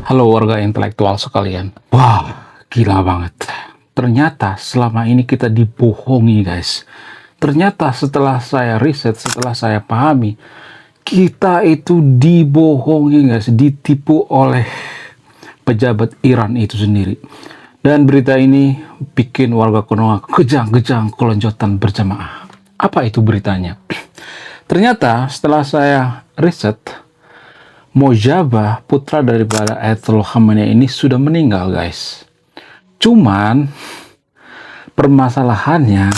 Halo warga intelektual sekalian. Wah, gila banget. Ternyata selama ini kita dibohongi, guys. Ternyata setelah saya riset, setelah saya pahami, kita itu dibohongi, guys, ditipu oleh pejabat Iran itu sendiri. Dan berita ini bikin warga Konoha kejang-kejang kelonjotan berjamaah. Apa itu beritanya? Ternyata setelah saya riset, Mojaba, putra daripada Ayatollah Khamenei ini sudah meninggal, guys. Cuman permasalahannya,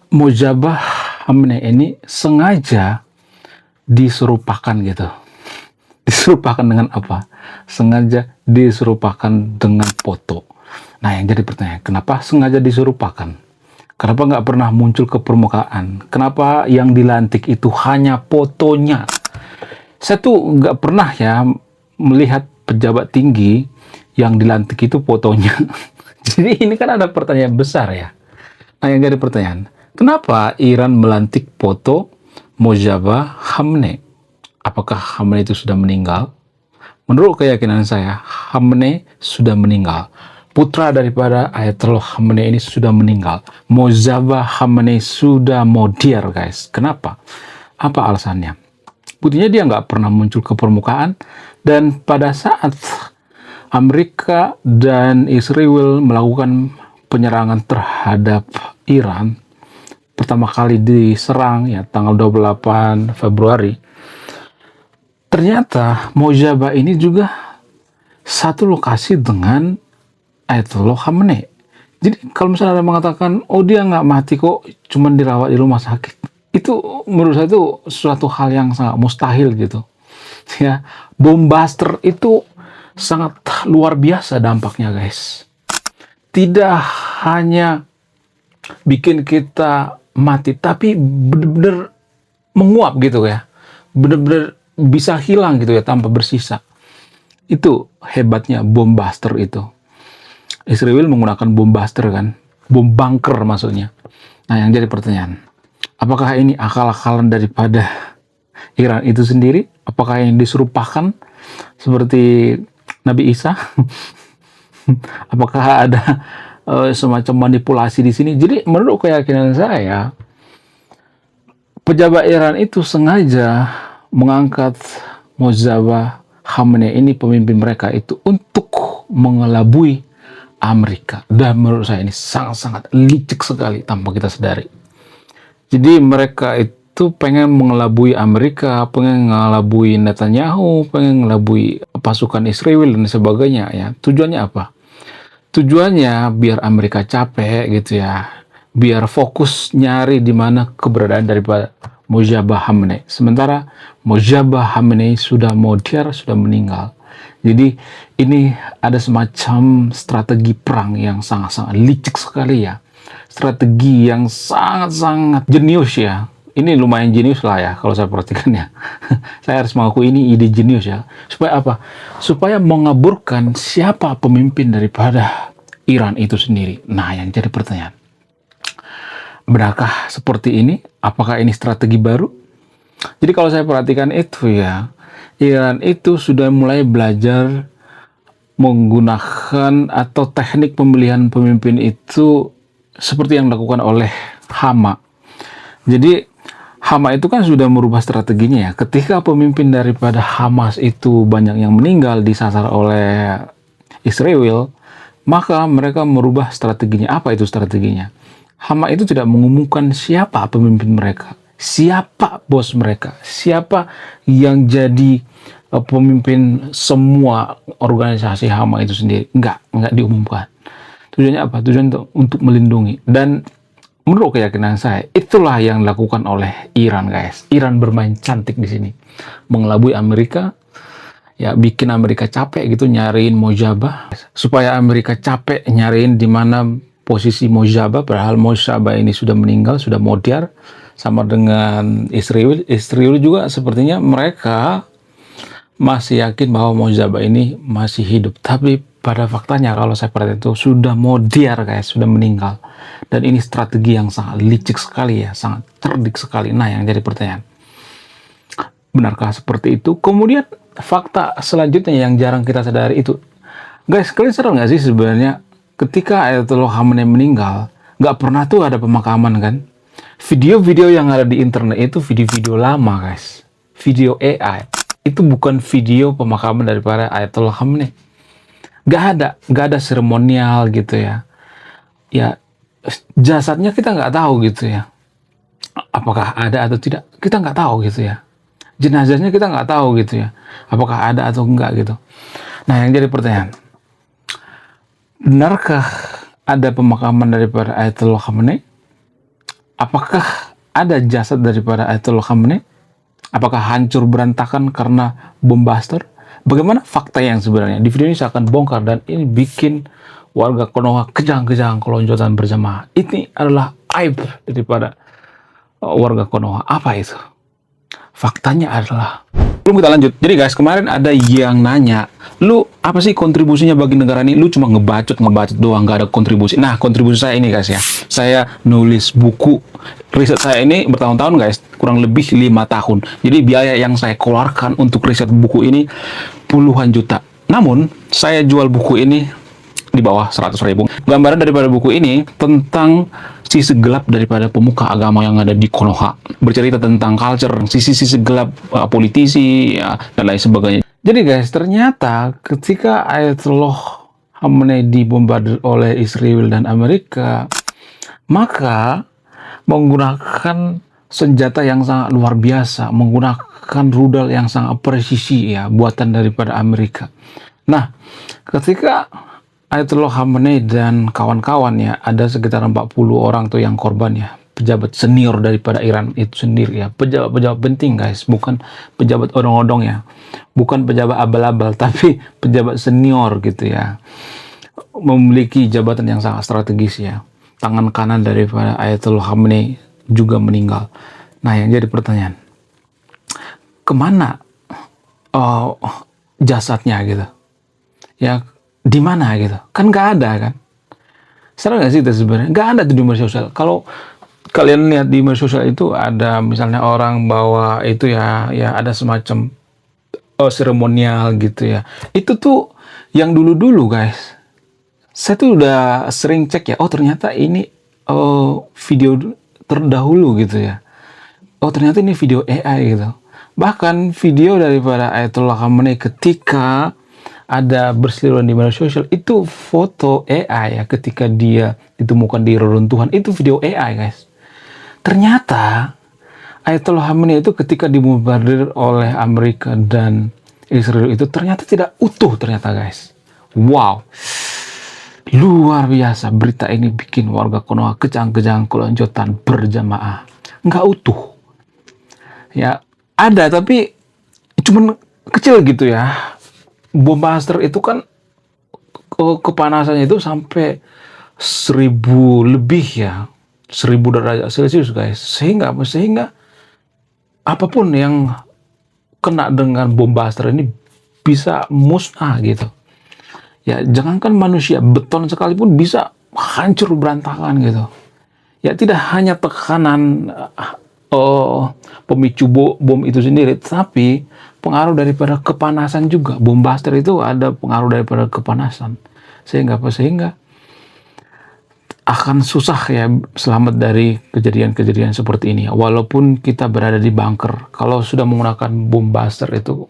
Mojaba Khamenei ini sengaja diserupakan gitu. Diserupakan dengan apa? Sengaja diserupakan dengan foto. Nah, yang jadi pertanyaan, kenapa sengaja diserupakan? Kenapa nggak pernah muncul ke permukaan? Kenapa yang dilantik itu hanya fotonya? Saya tuh nggak pernah ya melihat pejabat tinggi yang dilantik itu fotonya. Jadi ini kan ada pertanyaan besar ya. Nah, yang jadi pertanyaan, kenapa Iran melantik foto Mojaba Khamenei? Apakah Khamenei itu sudah meninggal? Menurut keyakinan saya, Khamenei sudah meninggal. Putra daripada Ayatollah Khamenei ini sudah meninggal. Mojaba Khamenei sudah modiar, guys. Kenapa? Apa alasannya? Buktinya dia nggak pernah muncul ke permukaan, dan pada saat Amerika dan Israel melakukan penyerangan terhadap Iran, pertama kali diserang ya tanggal 28 Februari, ternyata Mojaba ini juga satu lokasi dengan Ayatollah Khamenei. Jadi kalau misalnya ada mengatakan, oh dia nggak mati kok, cuman dirawat di rumah sakit, itu menurut saya itu suatu hal yang sangat mustahil gitu ya. Bom buster itu sangat luar biasa dampaknya, guys. Tidak hanya bikin kita mati, tapi bener-bener menguap gitu ya, bener-bener bisa hilang gitu ya tanpa bersisa. Itu hebatnya bom buster itu. Israel menggunakan bom buster kan, bom bunker maksudnya. Nah, yang jadi pertanyaan, apakah ini akal-akalan daripada Iran itu sendiri? Apakah yang diserupakan seperti Nabi Isa? Apakah ada semacam manipulasi di sini? Jadi menurut keyakinan saya, pejabat Iran itu sengaja mengangkat Mojaba Khamenei ini, pemimpin mereka itu, untuk mengelabui Amerika. Dan menurut saya ini sangat-sangat licik sekali tanpa kita sadari. Jadi mereka itu pengen mengelabui Amerika, pengen mengelabui Netanyahu, pengen mengelabui pasukan Israel dan sebagainya ya. Tujuannya apa? Tujuannya biar Amerika capek gitu ya. Biar fokus nyari di mana keberadaan daripada Mojaba Khamenei. Sementara Mojaba Khamenei sudah modiar, sudah meninggal. Jadi ini ada semacam strategi perang yang sangat-sangat licik sekali ya. Strategi yang sangat-sangat jenius ya. Ini lumayan jenius lah ya kalau saya perhatikan ya. Saya harus mengakui ini ide jenius ya. Supaya apa? Supaya mengaburkan siapa pemimpin daripada Iran itu sendiri. Nah, yang jadi pertanyaan, benarkah seperti ini? Apakah ini strategi baru? Jadi kalau saya perhatikan itu ya, Iran itu sudah mulai belajar menggunakan atau teknik pemilihan pemimpin itu seperti yang dilakukan oleh Hama. Jadi Hama itu kan sudah merubah strateginya ya. Ketika pemimpin daripada Hamas itu banyak yang meninggal disasar oleh Israel, maka mereka merubah strateginya. Apa itu strateginya? Hama itu tidak mengumumkan siapa pemimpin mereka, siapa bos mereka, siapa yang jadi pemimpin semua organisasi Hama itu sendiri. Enggak diumumkan. Tujuannya apa? Tujuan untuk melindungi. Dan menurut keyakinan saya, itulah yang dilakukan oleh Iran, guys. Iran bermain cantik di sini, mengelabui Amerika, ya bikin Amerika capek gitu nyariin Mojaba, supaya Amerika capek nyariin di mana posisi Mojaba, padahal Mojaba ini sudah meninggal, sudah modiar. Sama dengan Israel. Israel juga sepertinya mereka masih yakin bahwa Mojaba ini masih hidup, tapi pada faktanya kalau saya perhatikan itu sudah modiar, guys, sudah meninggal. Dan ini strategi yang sangat licik sekali ya, sangat cerdik sekali. Nah, yang jadi pertanyaan, Benarkah seperti itu? Kemudian fakta selanjutnya yang jarang kita sadari itu, guys, kalian sadar nggak sih sebenarnya ketika Ayatollah Khamenei meninggal, nggak pernah tuh ada pemakaman kan? Video-video yang ada di internet itu video-video lama, guys. Video AI. Itu bukan video pemakaman daripada Ayatollah Khamenei. Nggak ada seremonial gitu ya. Ya, jasadnya kita nggak tahu gitu ya. Apakah ada atau tidak? Kita nggak tahu gitu ya. Jenazahnya kita nggak tahu gitu ya. Apakah ada atau enggak gitu. Nah, yang jadi pertanyaan, benarkah ada pemakaman daripada Ayatollah Khamenei? Apakah ada jasad daripada Ayatollah Khamenei? Apakah hancur berantakan karena bom buster? Bagaimana fakta yang sebenarnya? Di video ini saya akan bongkar dan ini bikin warga Konoha kejang-kejang kelonjotan berjamaah. Ini adalah aib daripada warga Konoha. Apa itu? Faktanya adalah, belum kita lanjut. Jadi guys, kemarin ada yang nanya, lu apa sih kontribusinya bagi negara ini? Lu cuma ngebacot doang, nggak ada kontribusi. Nah, kontribusi saya ini guys ya, saya nulis buku. Riset saya ini bertahun-tahun guys, kurang lebih 5 tahun. Jadi biaya yang saya keluarkan untuk riset buku ini puluhan juta. Namun, saya jual buku ini di bawah 100.000. Gambaran daripada buku ini tentang sisi gelap daripada pemuka agama yang ada di Konoha. Bercerita tentang culture, sisi-sisi gelap politisi, ya, dan lain sebagainya. Jadi guys, ternyata ketika Ayatollah Khamenei dibombardir oleh Israel dan Amerika, maka menggunakan senjata yang sangat luar biasa, menggunakan rudal yang sangat presisi ya, buatan daripada Amerika. Nah, ketika Ayatollah Khamenei dan kawan-kawan ya, ada sekitar 40 orang tuh yang korban ya, pejabat senior daripada Iran itu sendiri ya, pejabat-pejabat penting guys, bukan pejabat odong-odong ya, bukan pejabat abal-abal, tapi pejabat senior gitu ya, memiliki jabatan yang sangat strategis ya. Tangan kanan daripada Ayatollah Khamenei juga meninggal. Nah, yang jadi pertanyaan, kemana jasadnya gitu ya? Di mana gitu? Kan nggak ada kan? Sadar nggak sih itu sebenarnya? Nggak ada tuh di media sosial. Kalau kalian lihat di media sosial itu ada misalnya orang bawa itu ya ada semacam seremonial gitu ya. Itu tuh yang dulu-dulu guys. Saya tuh udah sering cek ya. Oh ternyata ini video terdahulu gitu ya. Oh ternyata ini video AI gitu. Bahkan video daripada Ayatollah Khamenei ketika ada berseliweran di media sosial itu foto AI ya, ketika dia ditemukan di reruntuhan itu video AI guys. Ternyata Ayatollah Khamenei itu ketika dibombardir oleh Amerika dan Israel itu ternyata tidak utuh ternyata guys. Wow, luar biasa, berita ini bikin warga Konoha kejang-kejang kelonjotan berjamaah. Nggak utuh ya, ada tapi cuman kecil gitu ya. Bom buster itu kan kepanasannya itu sampai 1000 lebih ya, 1000 derajat Celcius guys, sehingga apapun yang kena dengan bom buster ini bisa musnah gitu ya. Jangankan manusia, beton sekalipun bisa hancur berantakan gitu ya. Tidak hanya tekanan pemicu bom itu sendiri, tapi pengaruh daripada kepanasan juga. Bom buster itu ada pengaruh daripada kepanasan, sehingga akan susah ya selamat dari kejadian-kejadian seperti ini. Walaupun kita berada di bunker, kalau sudah menggunakan bom buster itu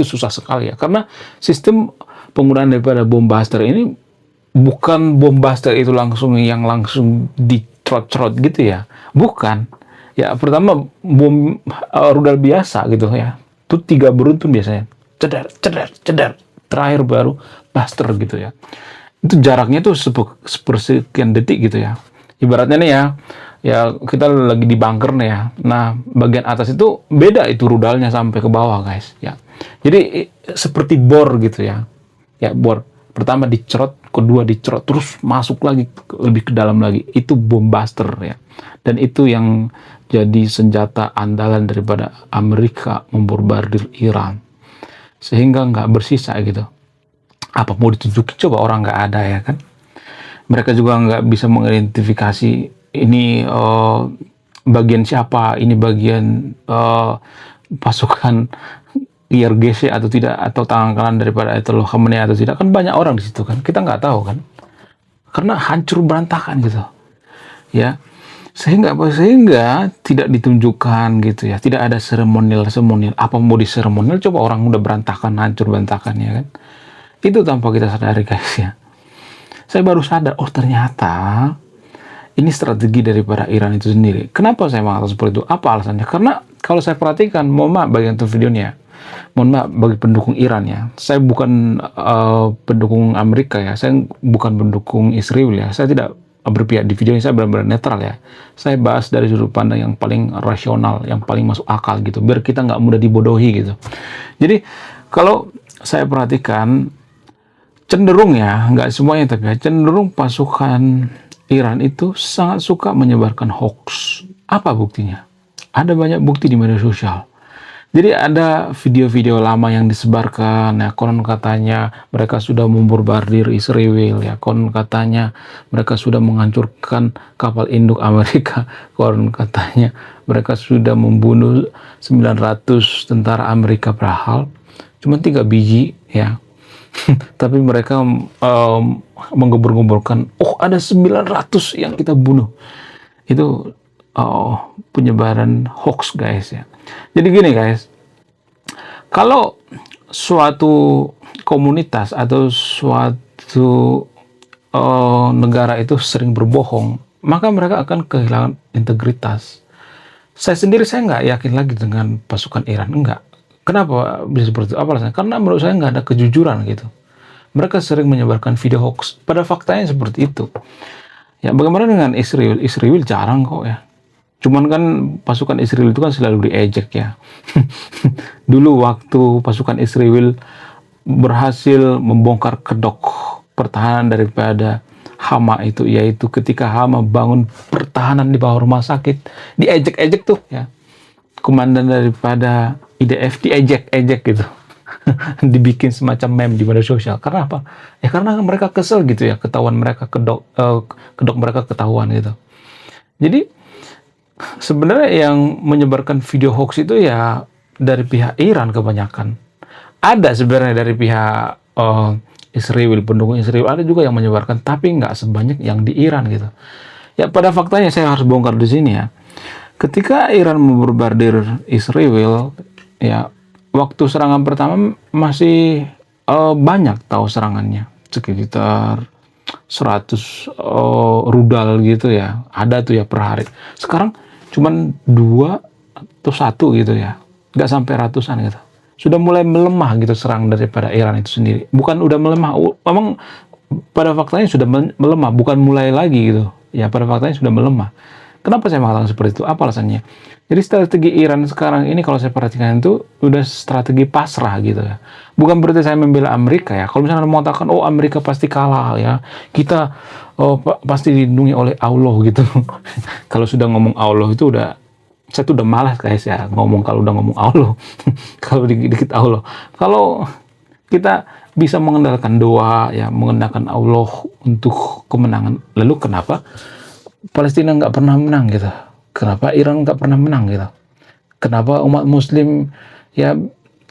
susah sekali ya, karena sistem penggunaan daripada bom buster ini bukan bom buster itu langsung dicerot-cerot gitu ya, bukan ya. Pertama bom rudal biasa gitu ya, itu 3 beruntun biasanya, ceder, terakhir baru buster gitu ya. Itu jaraknya tuh sepersekian detik gitu ya. Ibaratnya nih ya kita lagi di bunker nih ya. Nah, bagian atas itu beda itu rudalnya sampai ke bawah guys ya. Jadi seperti bor gitu ya. Ya bor. Pertama dicerot, kedua dicerot, terus masuk lagi lebih ke dalam lagi. Itu bom buster ya. Dan itu yang jadi senjata andalan daripada Amerika membombardir Iran, sehingga nggak bersisa gitu. Apa mau ditunjukin coba, orang nggak ada ya kan. Mereka juga nggak bisa mengidentifikasi ini bagian siapa, ini bagian pasukan IRGC atau tidak, atau tangan kanan daripada Ayatollah Khamenei atau tidak, kan banyak orang di situ kan, kita nggak tahu kan, karena hancur berantakan gitu ya. Sehingga tidak ditunjukkan gitu ya, tidak ada seremonial. Apa mau di seremonial, coba orang udah berantakan, hancur berantakan ya kan. Itu tanpa kita sadari guys ya. Saya baru sadar, oh ternyata ini strategi daripada Iran itu sendiri. Kenapa saya mengatakan seperti itu? Apa alasannya? Karena kalau saya perhatikan, mohon maaf bagi untuk videonya, mohon maaf bagi pendukung Iran ya, saya bukan pendukung Amerika ya, saya bukan pendukung Israel ya, saya tidak berpihak di video ini, saya benar-benar netral ya. Saya bahas dari sudut pandang yang paling rasional, yang paling masuk akal gitu, biar kita nggak mudah dibodohi gitu. Jadi kalau saya perhatikan, cenderung ya, nggak semuanya tapi ya, cenderung pasukan Iran itu sangat suka menyebarkan hoax. Apa buktinya? Ada banyak bukti di media sosial. Jadi ada video-video lama yang disebarkan ya, konon katanya mereka sudah membombardir Israel ya, konon katanya mereka sudah menghancurkan kapal induk Amerika, konon katanya mereka sudah membunuh 900 tentara Amerika, padahal cuma 3 biji ya. Tapi mereka menggembur-gemburkan, oh ada 900 yang kita bunuh. Itu penyebaran hoax guys ya. Jadi gini guys, kalau suatu komunitas atau suatu negara itu sering berbohong, maka mereka akan kehilangan integritas. Saya nggak yakin lagi dengan pasukan Iran, enggak. Kenapa bisa seperti itu? Apa alasannya? Karena menurut saya nggak ada kejujuran gitu. Mereka sering menyebarkan video hoax. Pada faktanya seperti itu. Ya, bagaimana dengan Israel? Israel jarang kok ya. Cuman kan pasukan Israel itu kan selalu diejek ya. Dulu waktu pasukan Israel berhasil membongkar kedok pertahanan daripada Hama itu, yaitu ketika Hama bangun pertahanan di bawah rumah sakit, diejek-ejek tuh ya. Komandan daripada IDF diejek-ejek gitu. Dibikin semacam meme di media sosial. Karena apa? Ya karena mereka kesel gitu ya, ketahuan mereka kedok mereka ketahuan gitu. Jadi sebenarnya yang menyebarkan video hoax itu ya dari pihak Iran kebanyakan. Ada sebenarnya dari pihak Israel, pendukung Israel, ada juga yang menyebarkan, tapi nggak sebanyak yang di Iran gitu. Ya pada faktanya saya harus bongkar di sini ya. Ketika Iran membombardir Israel, ya waktu serangan pertama masih banyak tahu serangannya, sekitar 100 rudal gitu ya, ada tuh ya per hari. Sekarang cuman 2 atau 1 gitu ya, nggak sampai ratusan gitu. Sudah mulai melemah gitu serang daripada Iran itu sendiri. Bukan udah melemah, memang pada faktanya sudah melemah, bukan mulai lagi gitu. Ya pada faktanya sudah melemah. Kenapa saya mengatakan seperti itu? Apa alasannya? Jadi strategi Iran sekarang ini kalau saya perhatikan itu udah strategi pasrah gitu ya. Bukan berarti saya membela Amerika ya. Kalau misalnya mengatakan oh Amerika pasti kalah ya, kita pasti dilindungi oleh Allah gitu. Kalau sudah ngomong Allah itu udah, saya tuh udah malas guys ya ngomong kalau udah ngomong Allah. Kalau dikit-dikit Allah. Kalau kita bisa mengandalkan doa ya, mengandalkan Allah untuk kemenangan. Lalu kenapa Palestina nggak pernah menang gitu? Kenapa Iran nggak pernah menang gitu? Kenapa umat Muslim ya,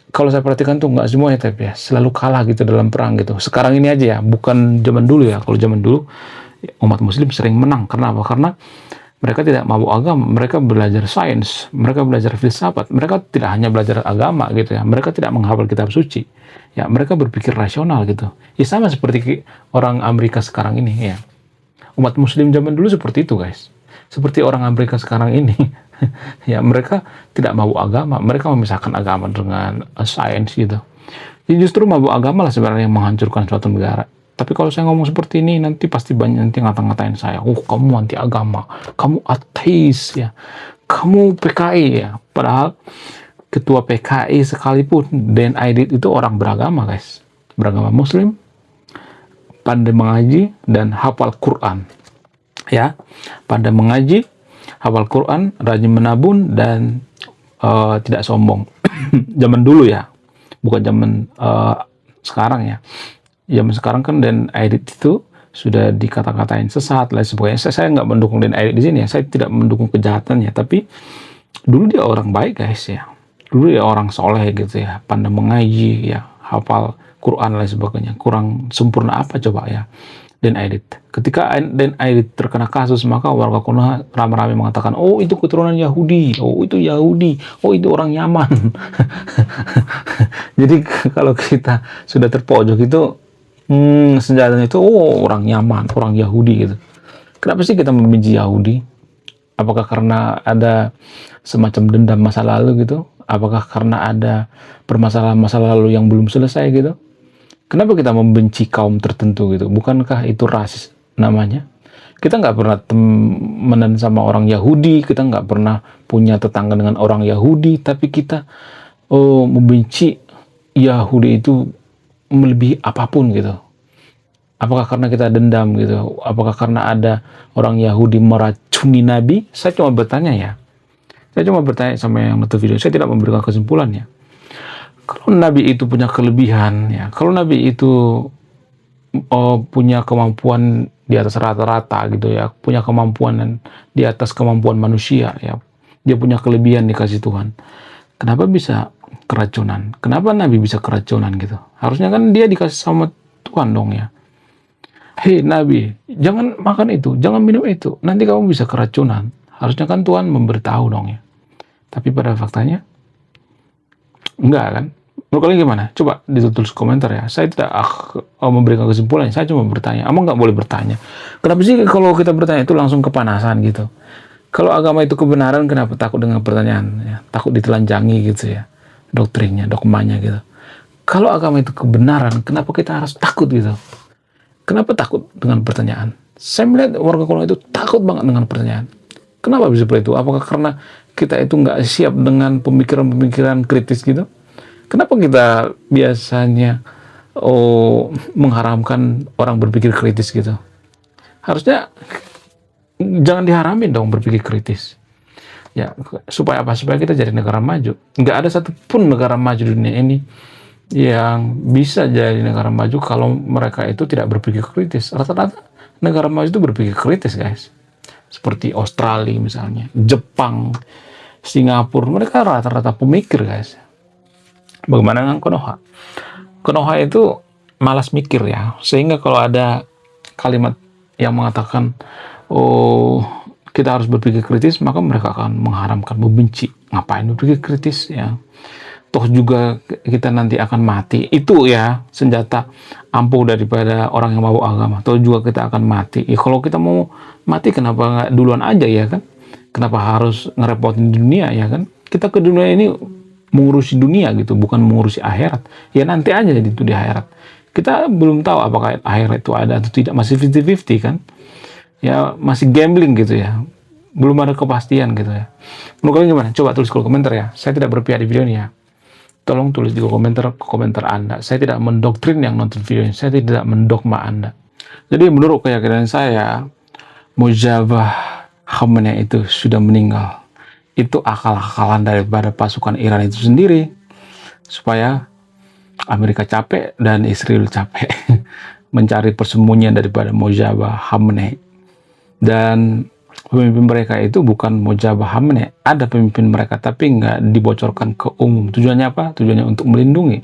kalau saya perhatikan tuh nggak semuanya tapi ya selalu kalah gitu dalam perang gitu. Sekarang ini aja ya, bukan zaman dulu ya. Kalau zaman dulu umat Muslim sering menang. Kenapa? Karena mereka tidak mabuk agama, mereka belajar sains, mereka belajar filsafat, mereka tidak hanya belajar agama gitu ya, mereka tidak menghafal kitab suci, ya mereka berpikir rasional gitu. Ya sama seperti orang Amerika sekarang ini ya. Umat Muslim zaman dulu seperti itu guys, seperti orang Amerika sekarang ini. Ya mereka tidak mabuk agama, mereka memisahkan agama dengan sains gitu. Jadi justru mabuk agama lah sebenarnya yang menghancurkan suatu negara. Tapi kalau saya ngomong seperti ini, nanti pasti banyak nanti ngata-ngatain saya. Oh, kamu anti agama, kamu ateis ya, kamu PKI ya. Padahal ketua PKI sekalipun, Dan Aidit itu orang beragama guys. Beragama Muslim, pandai mengaji, dan hafal Quran. Ya, pandai mengaji, hafal Quran, rajin menabung, dan tidak sombong. Zaman dulu ya, bukan zaman sekarang ya. Zaman sekarang kan Dan Aidit itu sudah dikata-katain sesat lah sebagainya. Saya nggak mendukung Dan Aidit di sini ya. Saya tidak mendukung kejahatannya. Tapi dulu dia orang baik guys ya. dulu ya orang soleh gitu ya, pandai mengaji ya, hafal Quran dan lain sebagainya. Kurang sempurna apa coba ya Den Aidit. Ketika Den Aidit terkena kasus, maka warga Konoha ramai-ramai mengatakan, oh itu keturunan Yahudi, oh itu Yahudi, oh itu orang Yaman. Jadi kalau kita sudah terpojok itu, senjatanya itu, oh orang Yaman, orang Yahudi gitu. Kenapa sih kita membenci Yahudi? Apakah karena ada semacam dendam masa lalu gitu? Apakah karena ada permasalahan masa lalu yang belum selesai gitu? Kenapa kita membenci kaum tertentu gitu? Bukankah itu rasis namanya? Kita nggak pernah temenan sama orang Yahudi, kita nggak pernah punya tetangga dengan orang Yahudi, tapi kita membenci Yahudi itu melebihi apapun gitu. Apakah karena kita dendam gitu? Apakah karena ada orang Yahudi meracuni Nabi? Saya cuma bertanya ya. Saya cuma bertanya sama yang nonton video. Saya tidak memberikan kesimpulannya. Kalau Nabi itu punya kelebihan, ya. Kalau Nabi itu punya kemampuan di atas rata-rata gitu ya, punya kemampuan dan di atas kemampuan manusia ya. Dia punya kelebihan dikasih Tuhan. Kenapa bisa keracunan? Kenapa Nabi bisa keracunan gitu? Harusnya kan dia dikasih sama Tuhan dong ya. Hei Nabi, jangan makan itu, jangan minum itu, nanti kamu bisa keracunan. Harusnya kan Tuhan memberitahu dong ya. Tapi pada faktanya, enggak kan? Menurut kalian gimana? Coba ditulis komentar ya. Saya tidak memberikan kesimpulan, saya cuma bertanya. Emang nggak boleh bertanya. Kenapa sih kalau kita bertanya itu langsung kepanasan gitu? Kalau agama itu kebenaran, kenapa takut dengan pertanyaan? Ya? Takut ditelanjangi gitu ya, doktrinnya, dogmanya gitu. Kalau agama itu kebenaran, kenapa kita harus takut gitu? Kenapa takut dengan pertanyaan? Saya melihat warga Konoha itu takut banget dengan pertanyaan. Kenapa bisa seperti itu? Apakah karena kita itu nggak siap dengan pemikiran-pemikiran kritis gitu? Kenapa kita biasanya mengharamkan orang berpikir kritis gitu? Harusnya jangan diharamin dong berpikir kritis. Ya, supaya apa? Supaya kita jadi negara maju. Nggak ada satupun negara maju di dunia ini yang bisa jadi negara maju kalau mereka itu tidak berpikir kritis. Rata-rata negara maju itu berpikir kritis, guys. Seperti Australia misalnya, Jepang, Singapura, mereka rata-rata pemikir, guys. Bagaimana dengan Konoha? Konoha itu malas mikir ya, sehingga kalau ada kalimat yang mengatakan, oh kita harus berpikir kritis, maka mereka akan mengharamkan, membenci. Ngapain berpikir kritis ya? Toh juga kita nanti akan mati. Itu ya senjata ampuh daripada orang yang mabuk agama. Toh juga kita akan mati. Ya, kalau kita mau mati kenapa nggak duluan aja ya kan? Kenapa harus ngerepotin dunia ya kan? Kita ke dunia ini mengurusi dunia gitu, bukan mengurusi akhirat. Ya nanti aja itu di akhirat. Kita belum tahu apakah akhirat itu ada atau tidak. Masih 50-50 kan? Ya masih gambling gitu ya. Belum ada kepastian gitu ya. Menurut kalian gimana? Coba tulis di komentar ya. Saya tidak berpihak di video ini ya. Tolong tulis di komentar Anda. Saya tidak mendoktrin yang nonton video ini. Saya tidak mendogma Anda. Jadi menurut keyakinan saya, Mojtaba Khamenei itu sudah meninggal. Itu akal-akalan daripada pasukan Iran itu sendiri. Supaya Amerika capek dan Israel capek. Mencari persembunyian daripada Mojtaba Khamenei. Dan pemimpin mereka itu bukan Mojtaba Khamenei, ada pemimpin mereka tapi nggak dibocorkan ke umum. Tujuannya apa? Tujuannya untuk melindungi,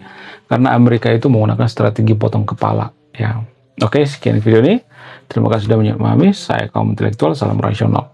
karena Amerika itu menggunakan strategi potong kepala. Ya, oke, sekian video ini. Terima kasih sudah memahami. Saya kaum intelektual, salam rasional.